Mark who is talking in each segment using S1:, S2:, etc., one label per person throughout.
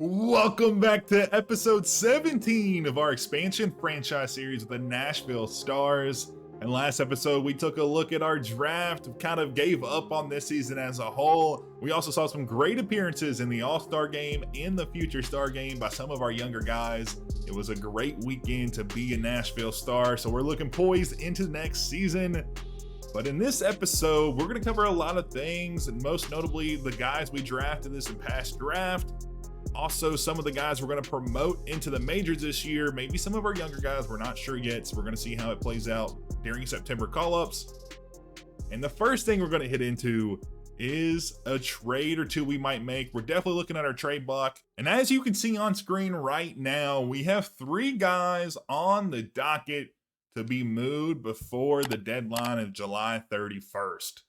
S1: Welcome back to episode 17 of our expansion franchise series with the Nashville Stars. And last episode, we took a look at our draft, kind of gave up on this season as a whole. We also saw some great appearances in the All-Star game and the Future Star game by some of our younger guys. It was a great weekend to be a Nashville Star, so we're looking poised into the next season. But in this episode, we're going to cover a lot of things, and most notably the guys we drafted this past draft. Also, some of the guys we're going to promote into the majors this year. Maybe some of our younger guys, we're not sure yet, so we're going to see how it plays out during September call-ups. And the first thing we're going to hit into is a trade or two we might make. We're definitely looking at our trade block. And as you can see on screen right now, we have 3 guys on the docket to be moved before the deadline of July 31st.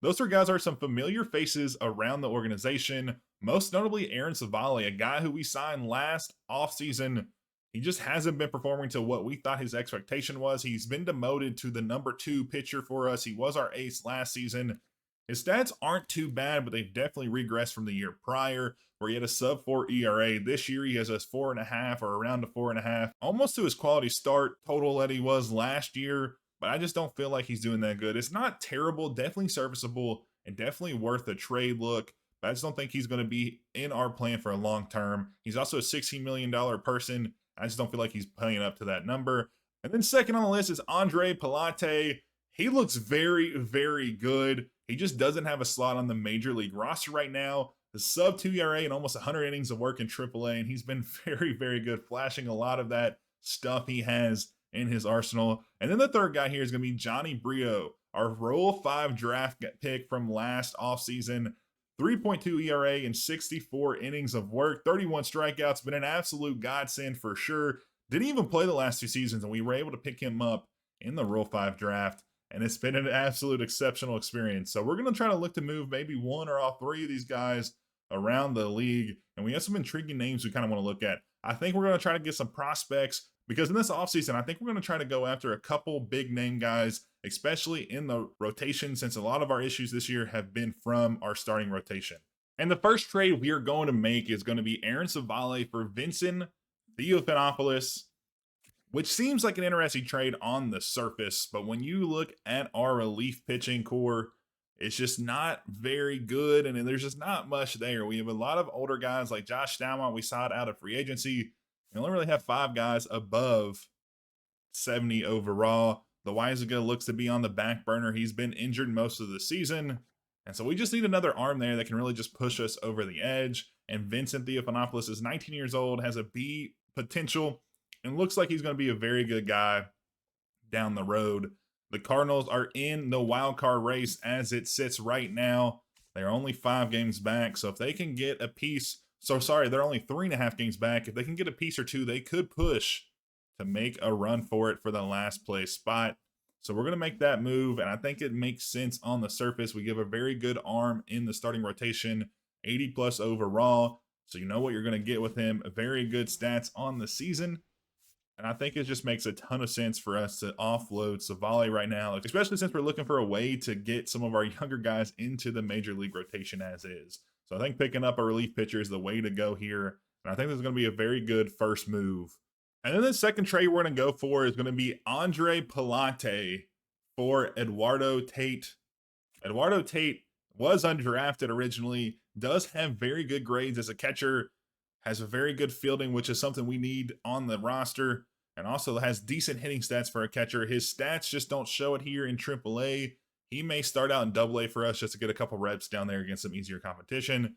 S1: Those 3 guys are some familiar faces around the organization, most notably Aaron Savali, a guy who we signed last offseason. He just hasn't been performing to what we thought his expectation was. He's been demoted to the number 2 pitcher for us. He was our ace last season. His stats aren't too bad, but they've definitely regressed from the year prior, where he had a sub-4 ERA. This year, he has a 4.5 or around a 4.5, almost to his quality start total that he was last year. But I just don't feel like he's doing that good. It's not terrible, definitely serviceable, and definitely worth a trade look. But I just don't think he's going to be in our plan for a long term. He's also a $16 million person. I just don't feel like he's playing up to that number. And then second on the list is Andre Palate. He looks very, very good. He just doesn't have a slot on the major league roster right now. The sub 2 ERA and almost 100 innings of work in AAA, and he's been very, very good, flashing a lot of that stuff he has in his arsenal. And then the third guy here is going to be Johnny Brio, our Rule 5 draft pick from last offseason. 3.2 ERA and 64 innings of work, 31 strikeouts, been an absolute godsend for sure. Didn't even play the last 2 seasons, and we were able to pick him up in the Rule 5 draft, and it's been an absolute exceptional experience. So we're going to try to look to move maybe 1 or all 3 of these guys around the league, and we have some intriguing names we kind of want to look at. I think we're going to try to get some prospects, because in this offseason, I think we're going to try to go after a couple big name guys, especially in the rotation, since a lot of our issues this year have been from our starting rotation. And the first trade we are going to make is going to be Aaron Savali for Vincent Theofanopolous, which seems like an interesting trade on the surface, but when you look at our relief pitching core, it's just not very good, and there's just not much there. We have a lot of older guys like Josh Stalmont. We saw it out of free agency. We only really have 5 guys above 70 overall. The Weisiga looks to be on the back burner. He's been injured most of the season. And so we just need another arm there that can really just push us over the edge. And Vincent Theofanopolous is 19 years old, has a B potential, and looks like he's going to be a very good guy down the road. The Cardinals are in the wild card race as it sits right now. They're only 5 games back. So if they can get a piece, they're only 3.5 games back. If they can get a piece or 2, they could push to make a run for it for the last place spot. So we're going to make that move, and I think it makes sense on the surface. We give a very good arm in the starting rotation, 80 plus overall. So you know what you're going to get with him. Very good stats on the season. And I think it just makes a ton of sense for us to offload Savali right now, especially since we're looking for a way to get some of our younger guys into the major league rotation as is. So I think picking up a relief pitcher is the way to go here. And I think this is going to be a very good first move. And then the second trade we're going to go for is going to be Andre Palate for Eduardo Tait. Eduardo Tait was undrafted originally, does have very good grades as a catcher, has a very good fielding, which is something we need on the roster, and also has decent hitting stats for a catcher. His stats just don't show it here in AAA. He may start out in AA for us just to get a couple reps down there against some easier competition.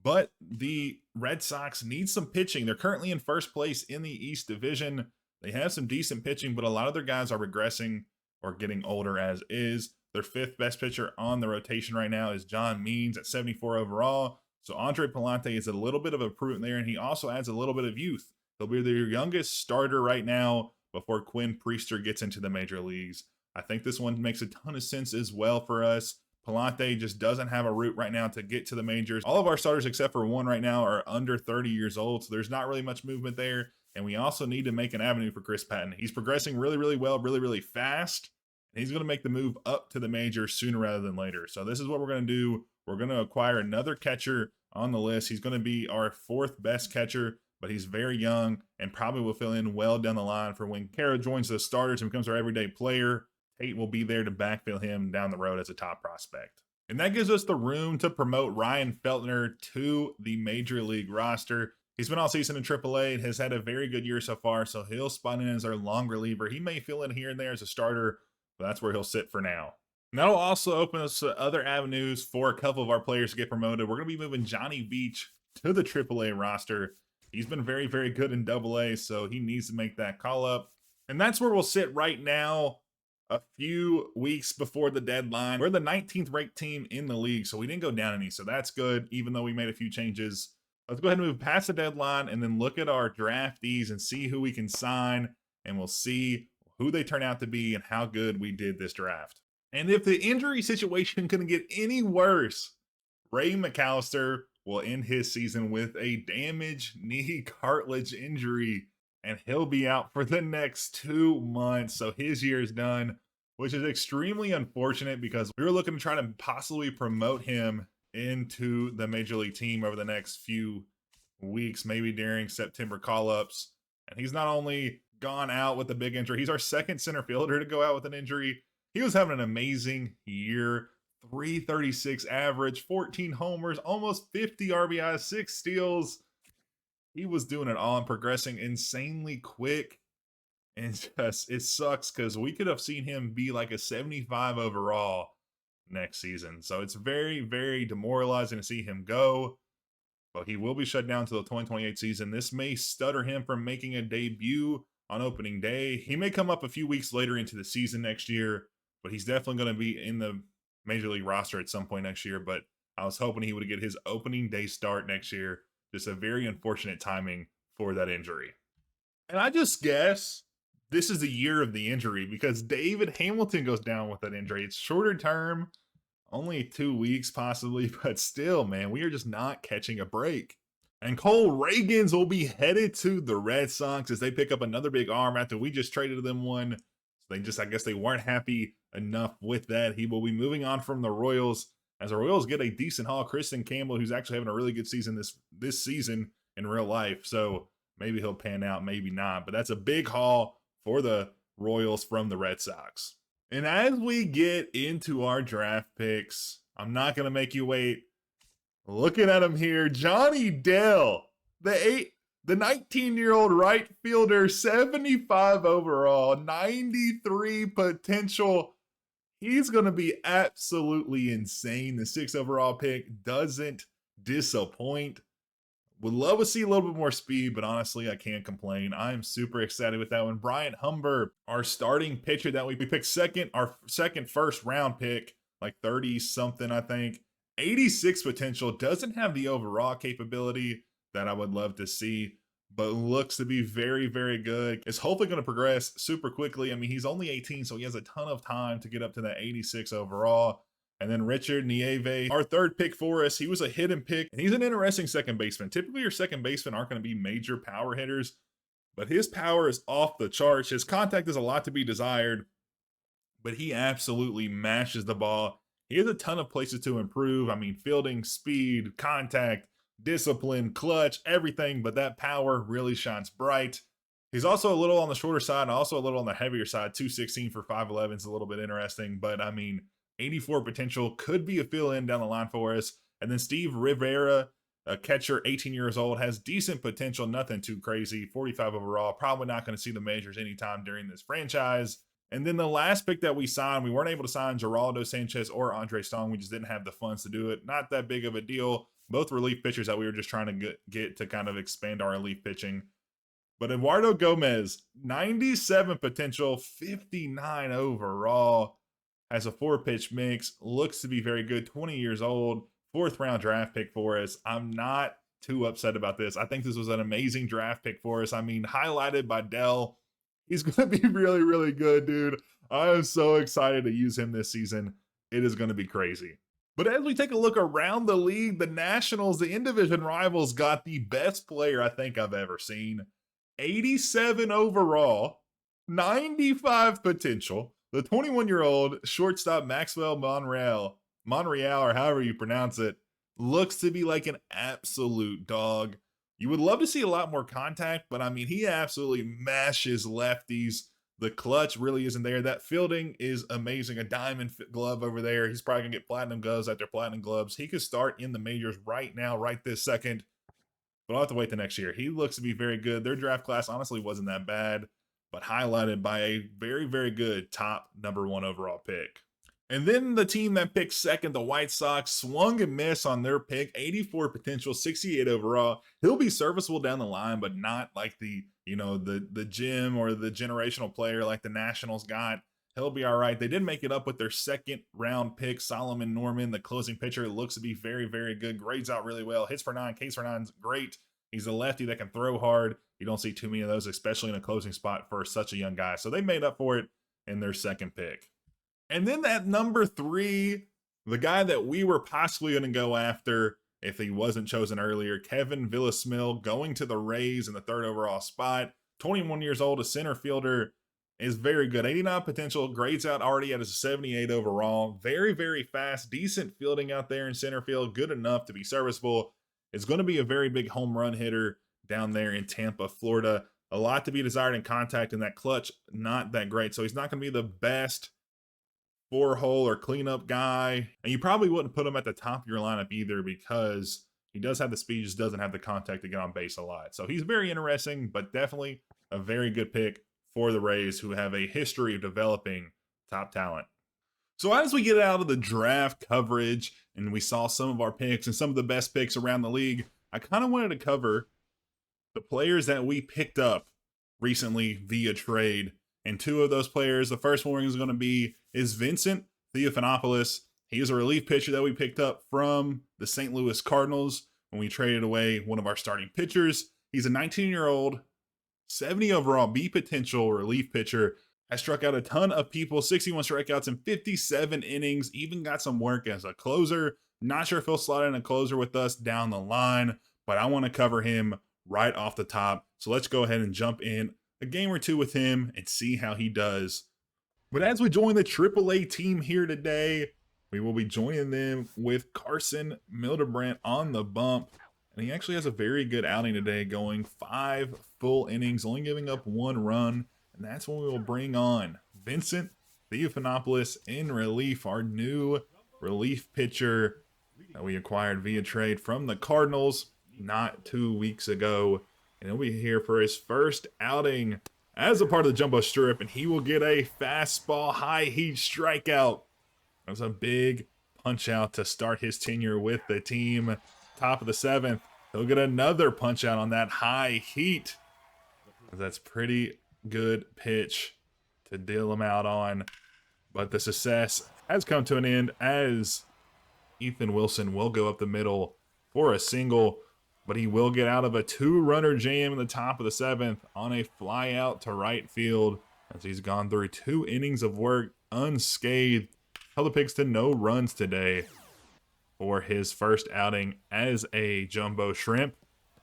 S1: But the Red Sox need some pitching. They're currently in first place in the East Division. They have some decent pitching, but a lot of their guys are regressing or getting older as is. Their 5th best pitcher on the rotation right now is John Means at 74 overall. So Andre Palate is a little bit of a improvement there, and he also adds a little bit of youth. He'll be their youngest starter right now before Quinn Priester gets into the major leagues. I think this one makes a ton of sense as well for us. Palate just doesn't have a route right now to get to the majors. All of our starters except for one right now are under 30 years old, so there's not really much movement there. And we also need to make an avenue for Chris Patton. He's progressing really, really well, really, really fast. And he's going to make the move up to the majors sooner rather than later. So this is what we're going to do. We're going to acquire another catcher on the list. He's going to be our 4th best catcher, but he's very young and probably will fill in well down the line for when Kara joins the starters and becomes our everyday player. Tait will be there to backfill him down the road as a top prospect. And that gives us the room to promote Ryan Feltner to the Major League roster. He's been all season in AAA and has had a very good year so far, so he'll spot in as our long reliever. He may fill in here and there as a starter, but that's where he'll sit for now. And that'll also open us to other avenues for a couple of our players to get promoted. We're going to be moving Johnny Beach to the AAA roster. He's been very, very good in AA, so he needs to make that call up. And that's where we'll sit right now, a few weeks before the deadline. We're the 19th ranked team in the league, so we didn't go down any, so that's good, even though we made a few changes. Let's go ahead and move past the deadline and then look at our draftees and see who we can sign, and we'll see who they turn out to be and how good we did this draft. And if the injury situation couldn't get any worse, Ray McAllister will end his season with a damaged knee cartilage injury, and he'll be out for the next 2 months. So his year is done, which is extremely unfortunate because we were looking to try to possibly promote him into the Major League team over the next few weeks, maybe during September call-ups. And he's not only gone out with a big injury, he's our 2nd center fielder to go out with an injury. He was having an amazing year. 336 average, 14 homers, almost 50 RBIs, 6 steals. He was doing it all and progressing insanely quick. And just, it sucks because we could have seen him be like a 75 overall next season. So it's very, very demoralizing to see him go. But he will be shut down until the 2028 season. This may stutter him from making a debut on opening day. He may come up a few weeks later into the season next year, but he's definitely going to be in the Major League roster at some point next year. But I was hoping he would get his opening day start next year. Just a very unfortunate timing for that injury. And I just guess this is the year of the injury because David Hamilton goes down with that injury. It's shorter term, only 2 weeks possibly, but still, man, we are just not catching a break. And Cole Reagans will be headed to the Red Sox as they pick up another big arm after we just traded them one. So I guess they weren't happy enough with that. He will be moving on from the Royals as the Royals get a decent haul. Kristen Campbell, who's actually having a really good season this season in real life. So maybe he'll pan out, maybe not. But that's a big haul for the Royals from the Red Sox. And as we get into our draft picks, I'm not going to make you wait. Looking at him here, Johnny Dell, the 19-year-old right fielder, 75 overall, 93 potential. He's going to be absolutely insane. The 6th overall pick doesn't disappoint. Would love to see a little bit more speed, but honestly, I can't complain. I'm super excited with that one. Bryant Humber, our starting pitcher that we picked second, our second first-round pick, like 30-something, I think. 86 potential, doesn't have the overall capability that I would love to see, but looks to be very, very good. Is hopefully going to progress super quickly. I mean, he's only 18, so he has a ton of time to get up to that 86 overall. And then Richard Nieve, our 3rd pick for us. He was a hidden pick, and he's an interesting second baseman. Typically, your second basemen aren't going to be major power hitters, but his power is off the charts. His contact is a lot to be desired, but he absolutely mashes the ball. He has a ton of places to improve. I mean, fielding, speed, contact, discipline, clutch, everything, but that power really shines bright. He's also a little on the shorter side and also a little on the heavier side. 216 for 5'11 is a little bit interesting, but I mean, 84 potential, could be a fill-in down the line for us. And then Steve Rivera, a catcher, 18 years old, has decent potential, nothing too crazy, 45 overall. Probably not going to see the majors anytime during this franchise. And then the last pick that we signed, we weren't able to sign Geraldo Sanchez or Andre Stong. We just didn't have the funds to do it. Not that big of a deal. Both relief pitchers that we were just trying to get to kind of expand our relief pitching. But Eduardo Gomez, 97 potential, 59 overall, has a 4-pitch mix, looks to be very good, 20 years old, 4th-round draft pick for us. I'm not too upset about this. I think this was an amazing draft pick for us. I mean, highlighted by Dell. He's going to be really, really good, dude. I am so excited to use him this season. It is going to be crazy. But as we take a look around the league, the Nationals, the in-division rivals, got the best player I think I've ever seen. 87 overall, 95 potential. The 21-year-old shortstop Maxwell Monreal, or however you pronounce it, looks to be like an absolute dog. You would love to see a lot more contact, but I mean, he absolutely mashes lefties. The clutch really isn't there. That fielding is amazing. A diamond glove over there. He's probably going to get platinum gloves after platinum gloves. He could start in the majors right now, right this second, but I'll have to wait the next year. He looks to be very good. Their draft class honestly wasn't that bad, but highlighted by a very, very good top #1 overall pick. And then the team that picked second, the White Sox, swung and missed on their pick. 84 potential, 68 overall. He'll be serviceable down the line, but not like the gym or the generational player like the Nationals got. He'll be all right. They did make it up with their second round pick, Solomon Norman, the closing pitcher. Looks to be very, very good. Grades out really well. Hits for 9, Ks for 9's great. He's a lefty that can throw hard. You don't see too many of those, especially in a closing spot for such a young guy. So they made up for it in their second pick. And then at #3, the guy that we were possibly going to go after if he wasn't chosen earlier, Kevin Villasmil, going to the Rays in the 3rd overall spot. 21 years old, a center fielder, is very good. 89 potential, grades out already at a 78 overall. Very, very fast, decent fielding out there in center field, good enough to be serviceable. Is going to be a very big home run hitter down there in Tampa, Florida. A lot to be desired in contact, and that clutch, not that great. So he's not going to be the best 4-hole or cleanup guy, and you probably wouldn't put him at the top of your lineup either because he does have the speed, just doesn't have the contact to get on base a lot. So he's very interesting, but definitely a very good pick for the Rays, who have a history of developing top talent. So as we get out of the draft coverage and we saw some of our picks and some of the best picks around the league, I kind of wanted to cover the players that we picked up recently via trade. And 2 of those players, the first one is going to be Vincent Theofanopolous. He is a relief pitcher that we picked up from the St. Louis Cardinals when we traded away one of our starting pitchers. He's a 19-year-old, 70 overall B potential relief pitcher. Has struck out a ton of people, 61 strikeouts in 57 innings, even got some work as a closer. Not sure if he'll slot in a closer with us down the line, but I want to cover him right off the top. So let's go ahead and jump in a game or 2 with him and see how he does. But as we join the AAA team here today, we will be joining them with Carson Mildebrandt on the bump. And he actually has a very good outing today, going 5 full innings, only giving up 1 run. And that's when we will bring on Vincent Theofanopolous in relief, our new relief pitcher that we acquired via trade from the Cardinals not 2 weeks ago. And he'll be here for his first outing as a part of the jumbo strip, and he will get a fastball high heat strikeout. That was a big punch out to start his tenure with the team. Top of the 7th, he'll get another punch out on that high heat. That's pretty good pitch to deal him out on. But the success has come to an end as Ethan Wilson will go up the middle for a single. But he will get out of a 2-runner jam in the top of the 7th on a fly out to right field as he's gone through 2 innings of work unscathed. Held the Pigs to no runs today for his first outing as a jumbo shrimp.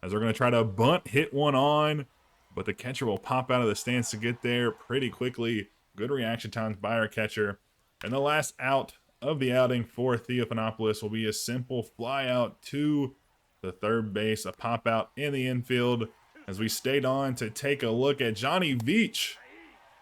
S1: As they're going to try to bunt, hit one on, but the catcher will pop out of the stance to get there pretty quickly. Good reaction times by our catcher. And the last out of the outing for Theofanopolous will be a simple fly out to the third base, a pop out in the infield as we stayed on to take a look at Johnny Veach,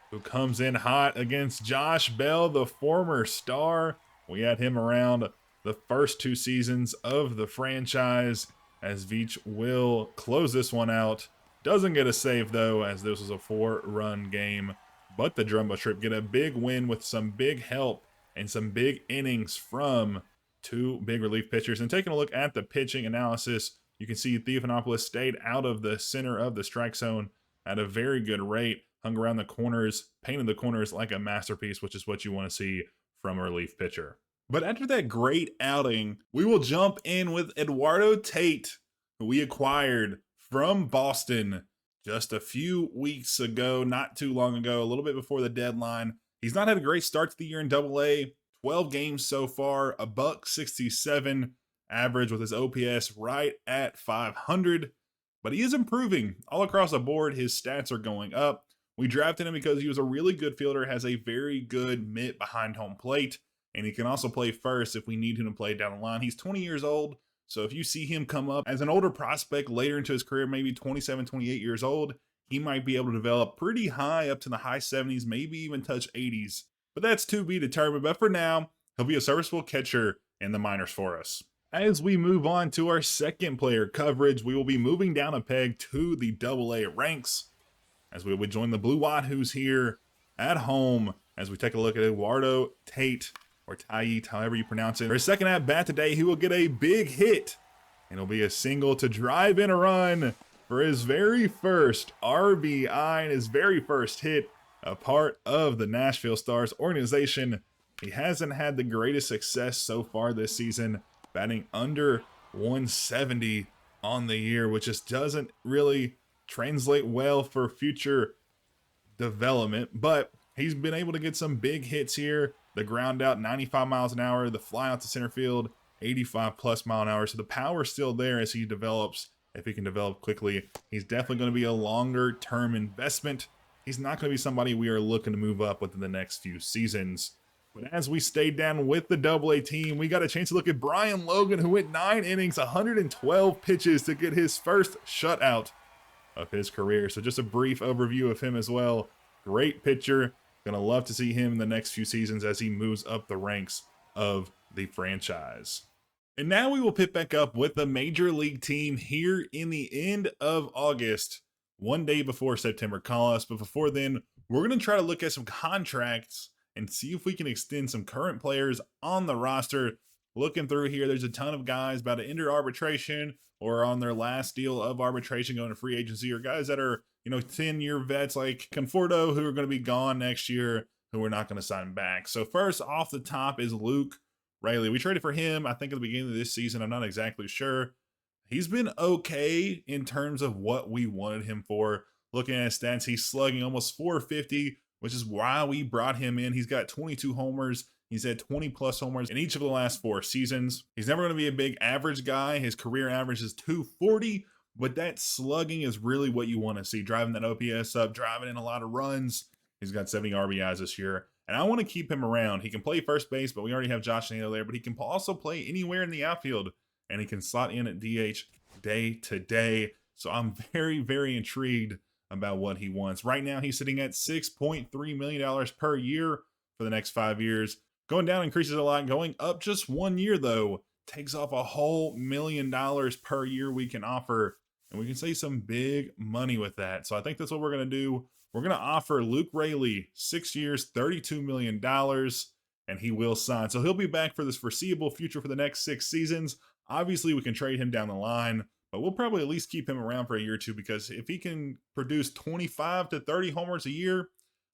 S1: who comes in hot against Josh Bell, the former Star. We had him around the first 2 seasons of the franchise as Veach will close this one out. Doesn't get a save though, as this was a 4-run game, but the jumbo strip get a big win with some big help and some big innings from 2 big relief pitchers. And taking a look at the pitching analysis, you can see Theofanopolous stayed out of the center of the strike zone at a very good rate, hung around the corners, painted the corners like a masterpiece, which is what you want to see from a relief pitcher. But after that great outing, we will jump in with Eduardo Tait, who we acquired from Boston just a few weeks ago, not too long ago, a little bit before the deadline. He's not had a great start to the year in AA. 12 games so far, a .167 average with his OPS right at 500. But he is improving all across the board. His stats are going up. We drafted him because he was a really good fielder, has a very good mitt behind home plate, and he can also play first if we need him to play down the line. He's 20 years old, So if you see him come up as an older prospect later into his career, maybe 27, 28 years old, he might be able to develop pretty high up to the high 70s, maybe even touch 80s. But that's to be determined. But for now, he'll be a serviceable catcher in the minors for us. As we move on to our second player coverage, we will be moving down a peg to the AA ranks as we would join the Blue Wahoos here at home as we take a look at Eduardo Tait, or Tait, however you pronounce it. For his second at bat today, he will get a big hit, and it'll be a single to drive in a run for his very first RBI and his very first hit, a part of the Nashville Stars organization. He hasn't had the greatest success so far this season, batting under 170 on the year, which just doesn't really translate well for future development. But he's been able to get some big hits here. The ground out 95 miles an hour, the fly out to center field 85 plus mile an hour. So the power's still there as he develops. If he can develop quickly, he's definitely going to be a longer term investment. He's not going to be somebody we are looking to move up within the next few seasons. But as we stayed down with the AA team, we got a chance to look at Brian Logan, who went 9 innings, 112 pitches to get his first shutout of his career. So just a brief overview of him as well. Great pitcher. Gonna love to see him in the next few seasons as he moves up the ranks of the franchise. And now we will pick back up with the major league team here in the end of August, one day before September call-ups. But before then, we're gonna try to look at some contracts and see if we can extend some current players on the roster. Looking through here, there's a ton of guys about to enter arbitration or on their last deal of arbitration going to free agency, or guys that are, 10-year vets like Conforto who are going to be gone next year, who we're not going to sign back. So first off the top is Luke Raley. We traded for him, I think, at the beginning of this season. I'm not exactly sure. He's been okay in terms of what we wanted him for. Looking at his stats, he's slugging almost 450, which is why we brought him in. He's got 22 homers. He's had 20 plus homers in each of the last 4 seasons. He's never going to be a big average guy. His career average is 240, but that slugging is really what you want to see. Driving that OPS up, driving in a lot of runs. He's got 70 RBIs this year, and I want to keep him around. He can play first base, but we already have Josh Naylor there, but he can also play anywhere in the outfield, and he can slot in at DH day to day. So I'm very, very intrigued about what he wants. Right now, he's sitting at $6.3 million per year for the next 5 years. Going down increases a lot. Going up just 1 year, though, takes off a whole $1 million per year we can offer, and we can save some big money with that. So I think that's what we're going to do. We're going to offer Luke Raley 6 years, $32 million, and he will sign. So he'll be back for this foreseeable future for the next 6 seasons. Obviously, we can trade him down the line, but we'll probably at least keep him around for a year or two, because if he can produce 25 to 30 homers a year,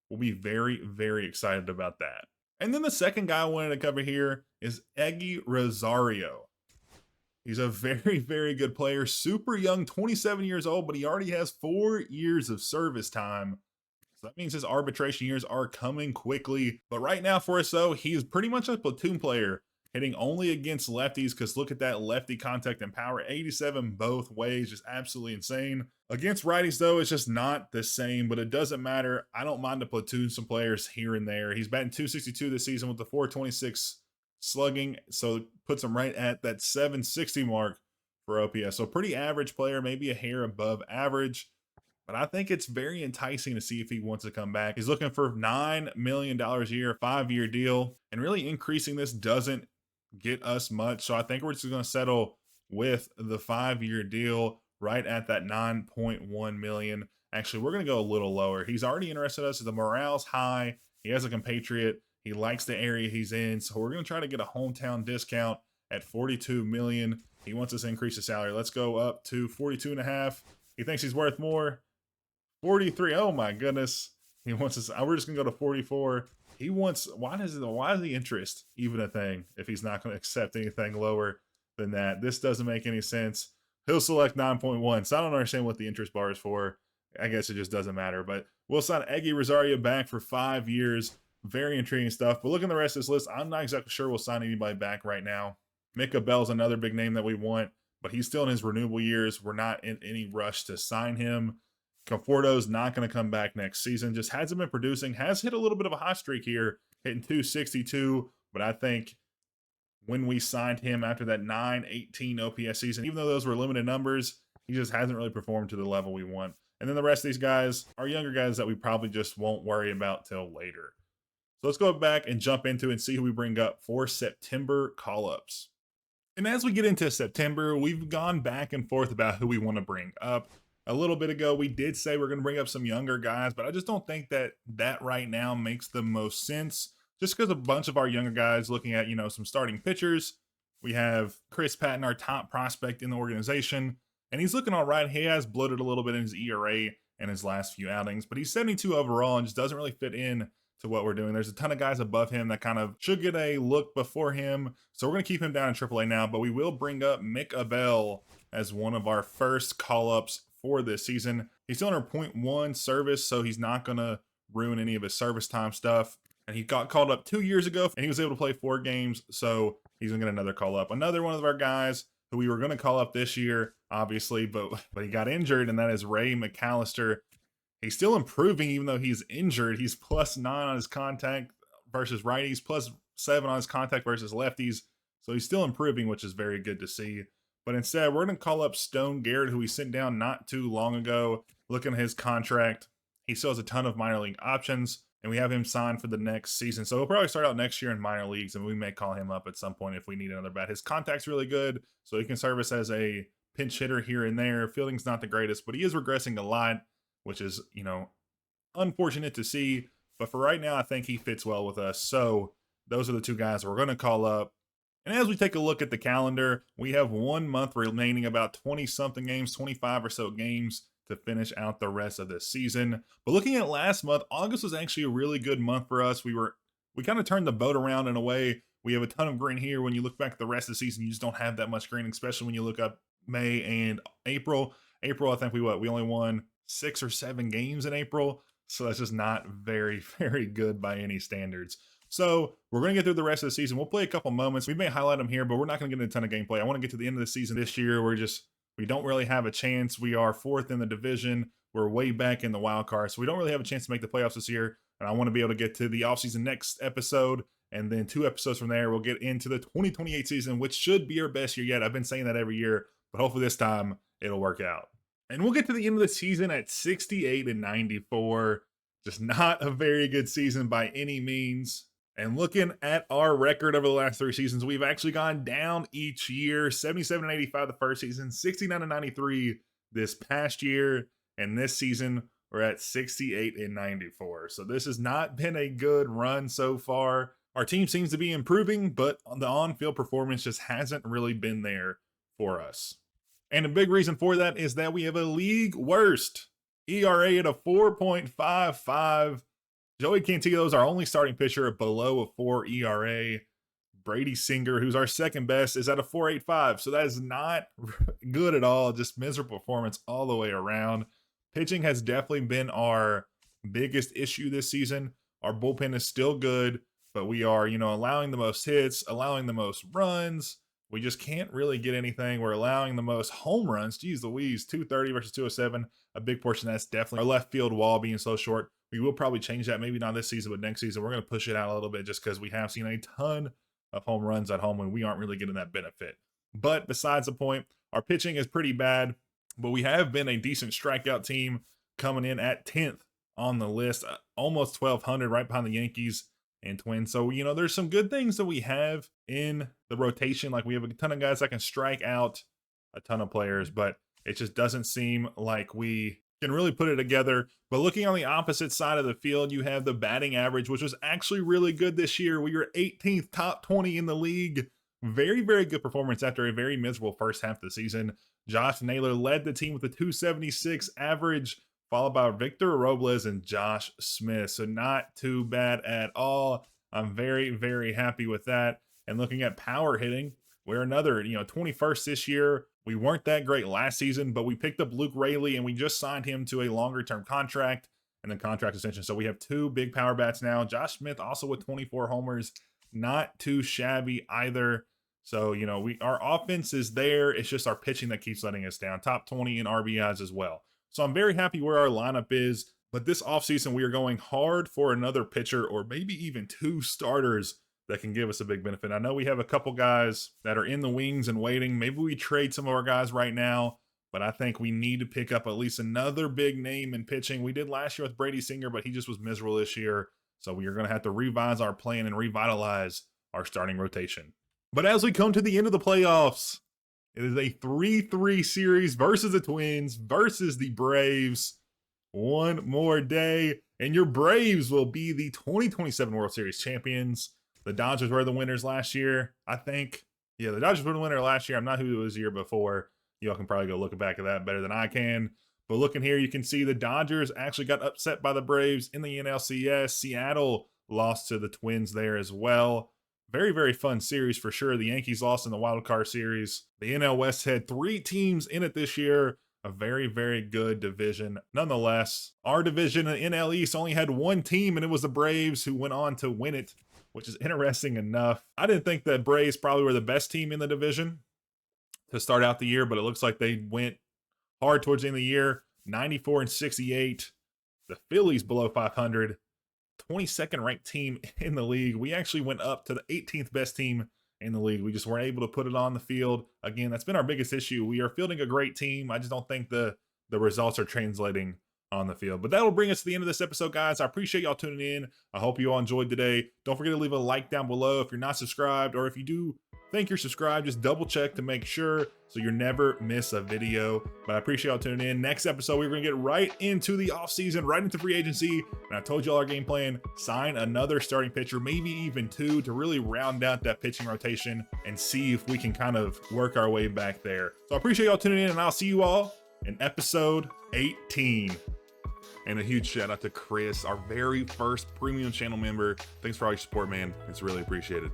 S1: we'll be very, very excited about that. And then the second guy I wanted to cover here is Eggy Rosario. He's a very, very good player, super young, 27 years old, but he already has 4 years of service time. So that means his arbitration years are coming quickly. But right now for us, though, he's pretty much a platoon player, hitting only against lefties, because look at that lefty contact and power, 87 both ways, just absolutely insane. Against righties, though, it's just not the same, but it doesn't matter. I don't mind to platoon some players here and there. He's batting .262 this season with the .426 slugging, so it puts him right at that .760 mark for OPS. So pretty average player, maybe a hair above average, but I think it's very enticing to see if he wants to come back. He's looking for $9 million a year, 5-year deal, and really increasing this doesn't get us much. So I think we're just going to settle with the 5-year deal right at that $9.1 million. Actually, we're going to go a little lower. He's already interested in us. The morale's high. He has a compatriot. He likes the area he's in. So we're going to try to get a hometown discount at $42 million. He wants us to increase the salary. Let's go up to 42.5. He thinks he's worth more. 43. Oh my goodness. He wants us. We're just going to go to 44. He wants, why is the interest even a thing if he's not going to accept anything lower than that? This doesn't make any sense. He'll select 9.1. So I don't understand what the interest bar is for. I guess it just doesn't matter. But we'll sign Eggy Rosario back for 5 years. Very intriguing stuff. But look at the rest of this list. I'm not exactly sure we'll sign anybody back right now. Mika Bell's another big name that we want, but he's still in his renewable years. We're not in any rush to sign him. Conforto's not going to come back next season. Just hasn't been producing. Has hit a little bit of a hot streak here, hitting .262, but I think when we signed him after that 918 OPS season. Even though those were limited numbers, he just hasn't really performed to the level we want. And then the rest of these guys are younger guys that we probably just won't worry about till later. So let's go back and jump into and see who we bring up for September call-ups. And as we get into September, we've gone back and forth about who we want to bring up. A little bit ago, we did say we're going to bring up some younger guys, but I just don't think that right now makes the most sense. Just because a bunch of our younger guys looking at, some starting pitchers. We have Chris Patton, our top prospect in the organization, and he's looking all right. He has bloated a little bit in his ERA in his last few outings, but he's 72 overall and just doesn't really fit in to what we're doing. There's a ton of guys above him that kind of should get a look before him. So we're going to keep him down in AAA now, but we will bring up Mick Abel as one of our first call-ups for this season. He's still under .1 service, so he's not going to ruin any of his service time stuff. And he got called up 2 years ago, and he was able to play 4 games, so he's going to get another call-up. Another one of our guys who we were going to call up this year, obviously, but he got injured, and that is Ray McAllister. He's still improving even though he's injured. He's +9 on his contact versus righties, +7 on his contact versus lefties. So he's still improving, which is very good to see. But instead, we're going to call up Stone Garrett, who we sent down not too long ago. Looking at his contract, he still has a ton of minor league options, and we have him signed for the next season. So he'll probably start out next year in minor leagues, and we may call him up at some point if we need another bat. His contact's really good, so he can serve us as a pinch hitter here and there. Fielding's not the greatest, but he is regressing a lot, which is, unfortunate to see. But for right now, I think he fits well with us. So those are the 2 guys we're going to call up. And as we take a look at the calendar, we have 1 month remaining, about 20-something games, 25 or so games to finish out the rest of this season. But looking at last month, August was actually a really good month for us. We kind of turned the boat around in a way. We have a ton of green here. When you look back at the rest of the season, you just don't have that much green, especially when you look up May and April. April, I think we only won 6 or 7 games in April. So that's just not very, very good by any standards. So we're going to get through the rest of the season. We'll play a couple moments. We may highlight them here, but we're not going to get into a ton of gameplay. I want to get to the end of the season this year. We don't really have a chance. We are 4th in the division. We're way back in the wild card. So we don't really have a chance to make the playoffs this year. And I want to be able to get to the offseason next episode. And then 2 episodes from there, we'll get into the 2028 season, which should be our best year yet. I've been saying that every year, but hopefully this time it'll work out. And we'll get to the end of the season at 68-94. Just not a very good season by any means. And looking at our record over the last 3 seasons, we've actually gone down each year. 77-85 the first season, 69-93 this past year, and this season we're at 68-94. So this has not been a good run so far. Our team seems to be improving, but the on-field performance just hasn't really been there for us. And a big reason for that is that we have a league worst ERA at a 4.55. Joey Cantillo is our only starting pitcher below a 4 ERA. Brady Singer, who's our second best, is at a 4.85. So that is not good at all. Just miserable performance all the way around. Pitching has definitely been our biggest issue this season. Our bullpen is still good, but we are, allowing the most hits, allowing the most runs. We just can't really get anything. We're allowing the most home runs. Geez Louise, 230 versus 207. A big portion of that's definitely our left field wall being so short. We will probably change that, maybe not this season, but next season. We're going to push it out a little bit just because we have seen a ton of home runs at home when we aren't really getting that benefit. But besides the point, our pitching is pretty bad, but we have been a decent strikeout team, coming in at 10th on the list, almost 1,200, right behind the Yankees and Twins. So, there's some good things that we have in the rotation. Like we have a ton of guys that can strike out a ton of players, but it just doesn't seem like we can really put it together. But looking on the opposite side of the field, you have the batting average, which was actually really good this year. We were 18th, top 20 in the league. Very, very good performance after a very miserable first half of the season. Josh Naylor led the team with a 276 average, followed by Victor Robles and Josh Smith. So not too bad at all. I'm very, very happy with that. And looking at power hitting, we're another, 21st this year. We weren't that great last season, but we picked up Luke Raley and we just signed him to a longer-term contract and then contract extension. So we have 2 big power bats now. Josh Smith also with 24 homers. Not too shabby either. So, our offense is there. It's just our pitching that keeps letting us down. Top 20 in RBIs as well. So I'm very happy where our lineup is. But this offseason, we are going hard for another pitcher or maybe even 2 starters that can give us a big benefit. I know we have a couple guys that are in the wings and waiting. Maybe we trade some of our guys right now, but I think we need to pick up at least another big name in pitching. We did last year with Brady Singer, but he just was miserable this year. So we are going to have to revise our plan and revitalize our starting rotation. But as we come to the end of the playoffs, it is a 3-3 series versus the Twins versus the Braves. One more day, and your Braves will be the 2027 World Series champions. The Dodgers were the winners last year, I think. Yeah, the Dodgers were the winner last year. I'm not who it was the year before. Y'all can probably go look back at that better than I can. But looking here, you can see the Dodgers actually got upset by the Braves in the NLCS. Seattle lost to the Twins there as well. Very, very fun series for sure. The Yankees lost in the wild card series. The NL West had 3 teams in it this year. A very, very good division. Nonetheless, our division in NL East only had 1 team, and it was the Braves, who went on to win it, which is interesting enough. I didn't think the Braves probably were the best team in the division to start out the year, but it looks like they went hard towards the end of the year. 94-68. The Phillies below 500. 22nd ranked team in the league. We actually went up to the 18th best team in the league. We just weren't able to put it on the field. Again, that's been our biggest issue. We are fielding a great team. I just don't think the results are translating on the field. But that'll bring us to the end of this episode, guys. I appreciate y'all tuning in. I hope you all enjoyed today. Don't forget to leave a like down below if you're not subscribed, or if you do think you're subscribed, just double check to make sure so you never miss a video. But I appreciate y'all tuning in. Next episode, we're going to get right into the offseason, right into free agency. And I told y'all our game plan: sign another starting pitcher, maybe even 2, to really round out that pitching rotation and see if we can kind of work our way back there. So I appreciate y'all tuning in, and I'll see you all in episode 18. And a huge shout out to Chris, our very first premium channel member. Thanks for all your support, man. It's really appreciated.